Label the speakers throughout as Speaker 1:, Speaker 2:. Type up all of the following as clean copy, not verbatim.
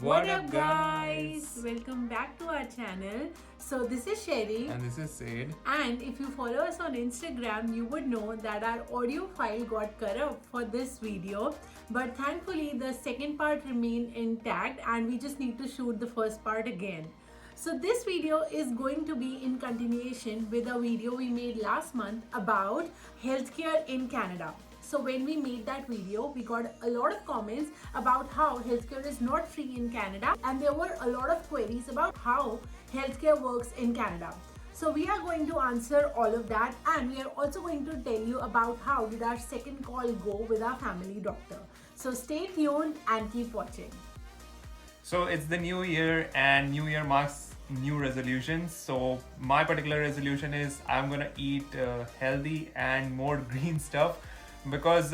Speaker 1: What up guys? Welcome back to our channel. So this is Sherry
Speaker 2: And this is Said.
Speaker 1: and if you follow us on Instagram you would know that our audio file got corrupt for this video, but thankfully the second part remained intact and we just need to shoot the first part again. So this video is going to be in continuation with a video we made last month about healthcare in Canada. So when we made that video, we got a lot of comments about how healthcare is not free in Canada, and there were a lot of queries about how healthcare works in Canada. So we are going to answer all of that, and we are also going to tell you about how did our second call go with our family doctor. So stay tuned and keep watching.
Speaker 2: So it's the new year, and new year marks new resolutions. So my particular resolution is I'm gonna eat healthy and more green stuff, because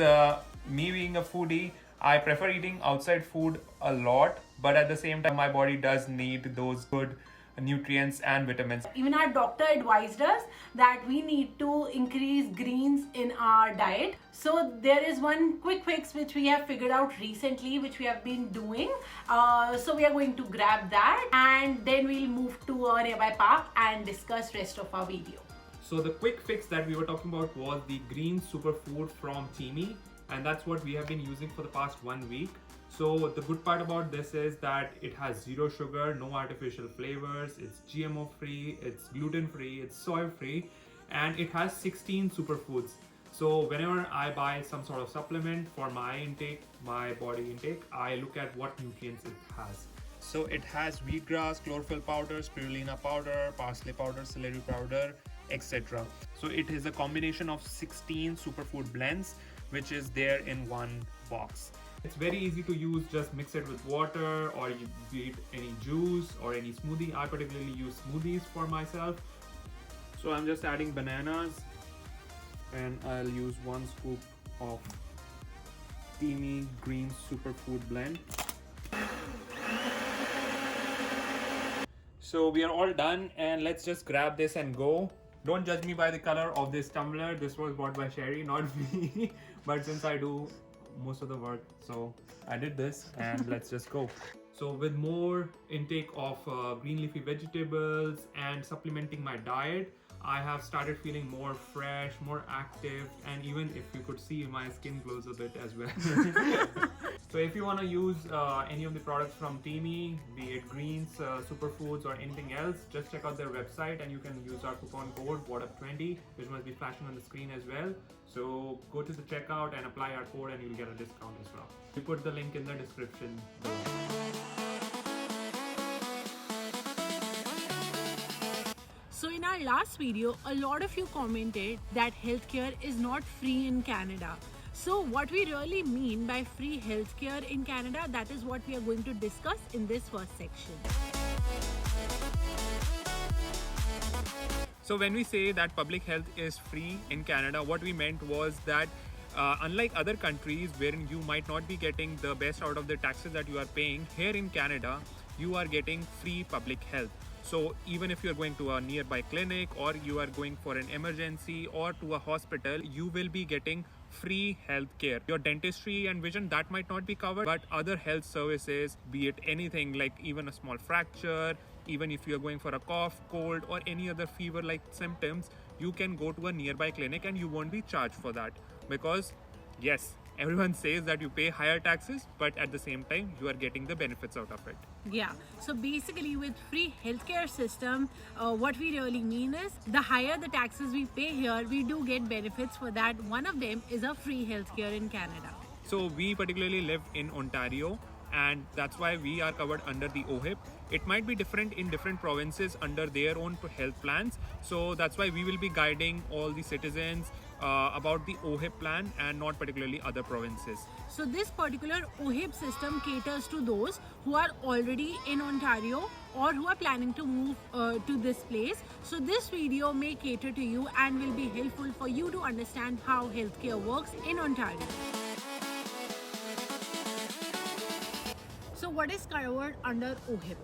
Speaker 2: me being a foodie, I prefer eating outside food a lot, but at the same time my body does need those good nutrients and vitamins.
Speaker 1: Even our doctor advised us that we need to increase greens in our diet. So there is one quick fix which we have figured out recently, which we have been doing. So we are going to grab that and then we'll move to a nearby park and discuss rest of our video.
Speaker 2: So the quick fix that we were talking about was the green superfood from Teamy, and that's what we have been using for the past 1 week. So the good part about this is that it has zero sugar, no artificial flavors, it's GMO free, it's gluten free, it's soy free, and it has 16 superfoods. So whenever I buy some sort of supplement for my intake, my body intake, I look at what nutrients it has. So it has wheatgrass, chlorophyll powder, spirulina powder, parsley powder, celery powder, etc. So it is a combination of 16 superfood blends which is there in one box. It's very easy to use, just mix it with water or you beat any juice or any smoothie. I particularly use smoothies for myself. So I'm just adding bananas and I'll use 1 scoop of Teamy green superfood blend. So we are all done and let's just grab this and go. Don't judge me by the color of this tumbler. This was bought by Sherry, not me. But since I do most of the work, so I did this and let's just go. So with more intake of green leafy vegetables and supplementing my diet, I have started feeling more fresh, more active, and even if you could see, my skin glows a bit as well. So if you want to use any of the products from Teamy, be it greens, superfoods or anything else, just check out their website and you can use our coupon code WHATUP20, which must be flashing on the screen as well. So go to the checkout and apply our code and you'll get a discount as well. We put the link in the description below.
Speaker 1: So in our last video, a lot of you commented that healthcare is not free in Canada. So what we really mean by free healthcare in Canada, that is what we are going to discuss in this first section.
Speaker 2: So when we say that public health is free in Canada, what we meant was that unlike other countries wherein you might not be getting the best out of the taxes that you are paying, here in Canada, you are getting free public health. So even if you're going to a nearby clinic or you are going for an emergency or to a hospital, you will be getting free health care. Your dentistry and vision, that might not be covered, but other health services, be it anything like even a small fracture, even if you're going for a cough, cold or any other fever like symptoms, you can go to a nearby clinic and you won't be charged for that. Because yes, everyone says that you pay higher taxes, but at the same time you are getting the benefits out of it.
Speaker 1: Yeah, so basically with free healthcare system, what we really mean is the higher the taxes we pay here, we do get benefits for that. One of them is a free healthcare in Canada.
Speaker 2: So we particularly live in Ontario, and that's why we are covered under the OHIP. It might be different in different provinces under their own health plans. So that's why we will be guiding all the citizens about the OHIP plan and not particularly other provinces.
Speaker 1: So this particular OHIP system caters to those who are already in Ontario or who are planning to move to this place. So this video may cater to you and will be helpful for you to understand how healthcare works in Ontario. So what is covered under OHIP?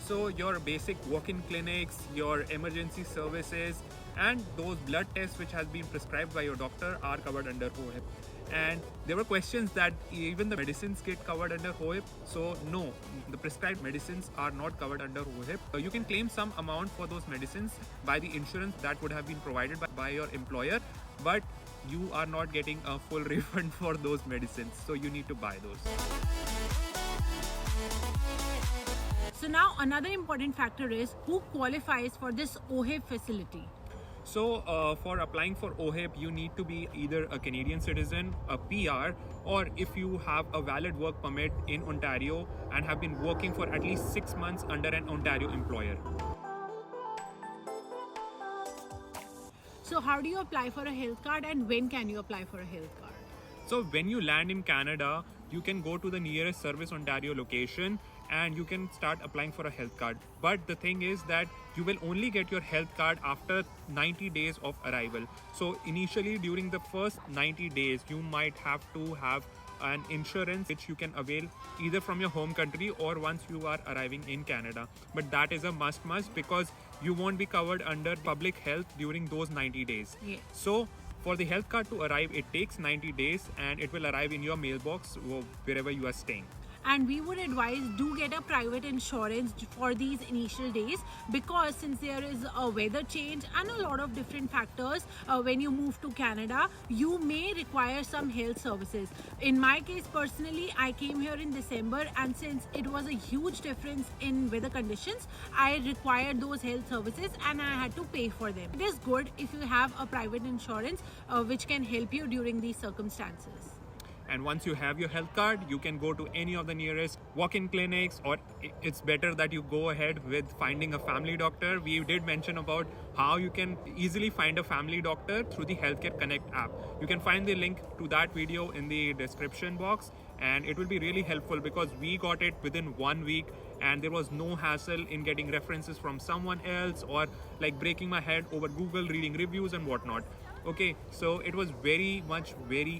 Speaker 2: So your basic walk-in clinics, your emergency services, and those blood tests which has been prescribed by your doctor are covered under OHIP. and there were questions that even the medicines get covered under OHIP. So no, the prescribed medicines are not covered under OHIP. You can claim some amount for those medicines by the insurance that would have been provided by your employer, but you are not getting a full refund for those medicines, so you need to buy those.
Speaker 1: So now another important factor is who qualifies for this OHIP facility.
Speaker 2: So for applying for OHIP, you need to be either a Canadian citizen, a PR, or if you have a valid work permit in Ontario and have been working for at least 6 months under an Ontario employer.
Speaker 1: So how do you apply for a health card and when can you apply for a health card?
Speaker 2: So when you land in Canada, you can go to the nearest Service Ontario location and you can start applying for a health card. But the thing is that you will only get your health card after 90 days of arrival. So initially during the first 90 days, you might have to have an insurance which you can avail either from your home country or once you are arriving in Canada. But that is a must because you won't be covered under public health during those 90 days.
Speaker 1: Yes.
Speaker 2: So for the health card to arrive, it takes 90 days and it will arrive in your mailbox wherever you are staying.
Speaker 1: And we would advise do get a private insurance for these initial days, because since there is a weather change and a lot of different factors when you move to Canada, you may require some health services. In my case personally, I came here in December, and since it was a huge difference in weather conditions, I required those health services and I had to pay for them. It is good if you have a private insurance which can help you during these circumstances.
Speaker 2: And once you have your health card, you can go to any of the nearest walk-in clinics, or it's better that you go ahead with finding a family doctor. We did mention about how you can easily find a family doctor through the Healthcare Connect app. You can find the link to that video in the description box, and it will be really helpful because we got it within 1 week and there was no hassle in getting references from someone else or like breaking my head over Google reading reviews and whatnot. Okay, so it was very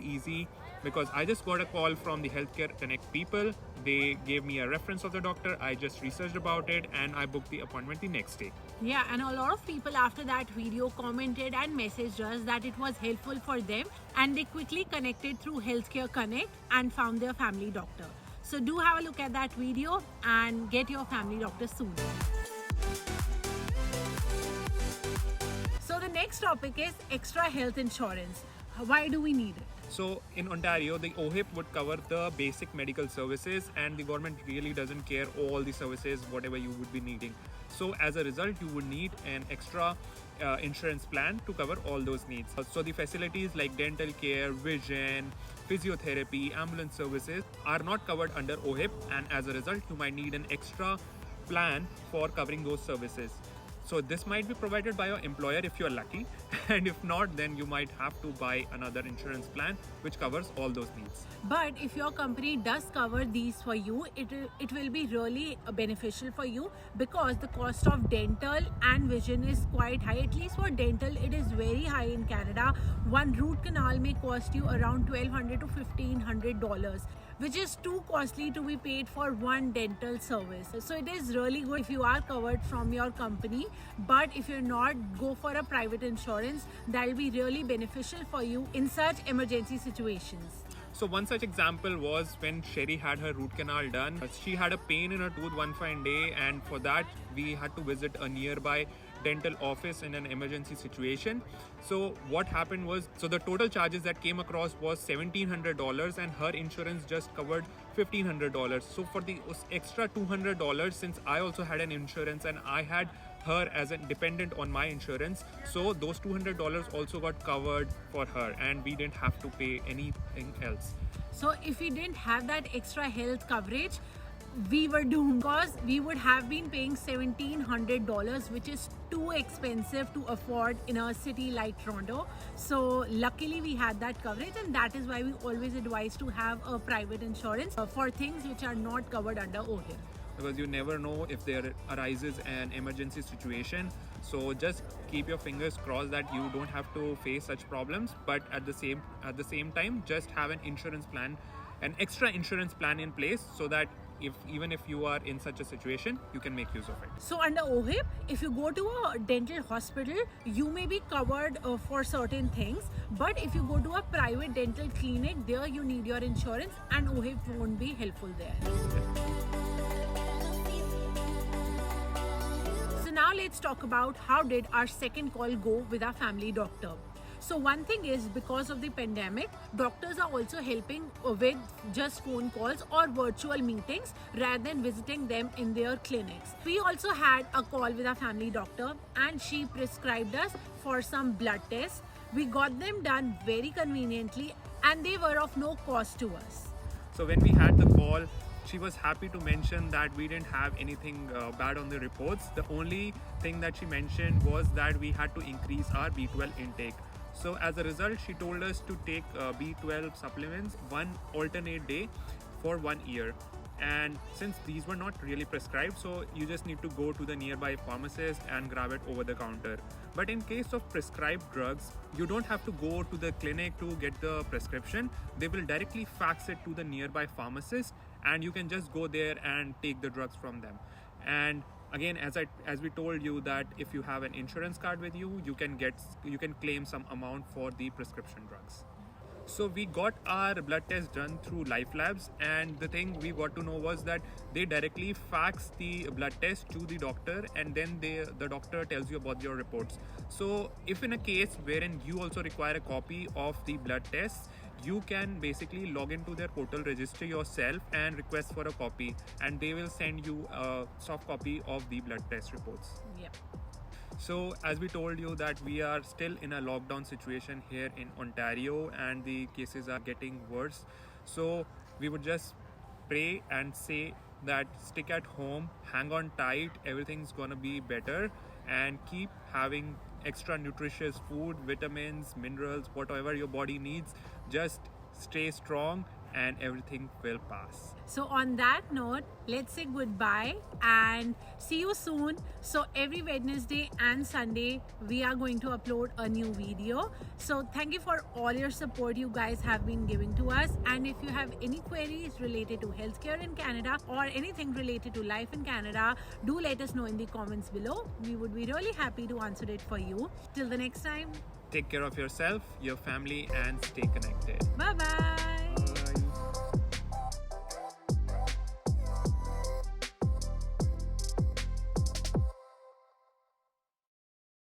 Speaker 2: easy because I just got a call from the Healthcare Connect people. They gave me a reference of the doctor. I just researched about it and I booked the appointment the next day.
Speaker 1: Yeah, and a lot of people after that video commented and messaged us that it was helpful for them, and they quickly connected through Healthcare Connect and found their family doctor. So do have a look at that video and get your family doctor soon. So the next topic is extra health insurance. Why do we need it?
Speaker 2: So in Ontario, the OHIP would cover the basic medical services and the government really doesn't care all the services, whatever you would be needing. So as a result, you would need an extra insurance plan to cover all those needs. So the facilities like dental care, vision, physiotherapy, ambulance services are not covered under OHIP, and as a result, you might need an extra plan for covering those services. So this might be provided by your employer if you're lucky, and if not, then you might have to buy another insurance plan which covers all those needs.
Speaker 1: But if your company does cover these for you, it will be really beneficial for you, because the cost of dental and vision is quite high. At least for dental, it is very high in Canada. One root canal may cost you around $1,200 to $1,500, which is too costly to be paid for one dental service. So it is really good if you are covered from your company, but if you're not, go for a private insurance. That will be really beneficial for you in such emergency situations.
Speaker 2: So one such example was when Sherry had her root canal done. She had a pain in her tooth one fine day, and for that we had to visit a nearby dental office in an emergency situation. So what happened was, so the total charges that came across was $1,700 and her insurance just covered $1,500. So for the extra $200, since I also had an insurance and I had her as a dependent on my insurance, so those $200 also got covered for her and we didn't have to pay anything else.
Speaker 1: So if we didn't have that extra health coverage, we were doomed, because we would have been paying $1,700, which is too expensive to afford in a city like Toronto. So luckily we had that coverage, and that is why we always advise to have a private insurance for things which are not covered under OHIP.
Speaker 2: Because you never know if there arises an emergency situation. So just keep your fingers crossed that you don't have to face such problems, but at the same time, just have an insurance plan, an extra insurance plan in place, so that even if you are in such a situation, you can make use of it.
Speaker 1: So under OHIP, if you go to a dental hospital, you may be covered for certain things. But if you go to a private dental clinic, there you need your insurance and OHIP won't be helpful there. So now let's talk about how did our second call go with our family doctor. So one thing is, because of the pandemic, doctors are also helping with just phone calls or virtual meetings rather than visiting them in their clinics. We also had a call with our family doctor and she prescribed us for some blood tests. We got them done very conveniently and they were of no cost to us.
Speaker 2: So when we had the call, she was happy to mention that we didn't have anything bad on the reports. The only thing that she mentioned was that we had to increase our B12 intake. So as a result, she told us to take B12 supplements one alternate day for 1 year. And since these were not really prescribed, so you just need to go to the nearby pharmacist and grab it over the counter. But in case of prescribed drugs, you don't have to go to the clinic to get the prescription. They will directly fax it to the nearby pharmacist and you can just go there and take the drugs from them. And again, as we told you, that if you have an insurance card with you, you can claim some amount for the prescription drugs. So we got our blood test done through Life Labs, and the thing we got to know was that they directly fax the blood test to the doctor, and then the doctor tells you about your reports. So if in a case wherein you also require a copy of the blood tests, you can basically log into their portal, register yourself and request for a copy, and they will send you a soft copy of the blood test reports.
Speaker 1: Yep.
Speaker 2: So as we told you that we are still in a lockdown situation here in Ontario and the cases are getting worse. So we would just pray and say that stick at home, hang on tight, everything's gonna be better, and keep having extra nutritious food, vitamins, minerals, whatever your body needs. Just stay strong and everything will pass.
Speaker 1: So on that note, let's say goodbye and see you soon. So every Wednesday and Sunday, we are going to upload a new video. So thank you for all your support you guys have been giving to us. And if you have any queries related to healthcare in Canada or anything related to life in Canada, do let us know in the comments below. We would be really happy to answer it for you. Till the next time,
Speaker 2: take care of yourself, your family, and stay connected.
Speaker 1: Bye-bye.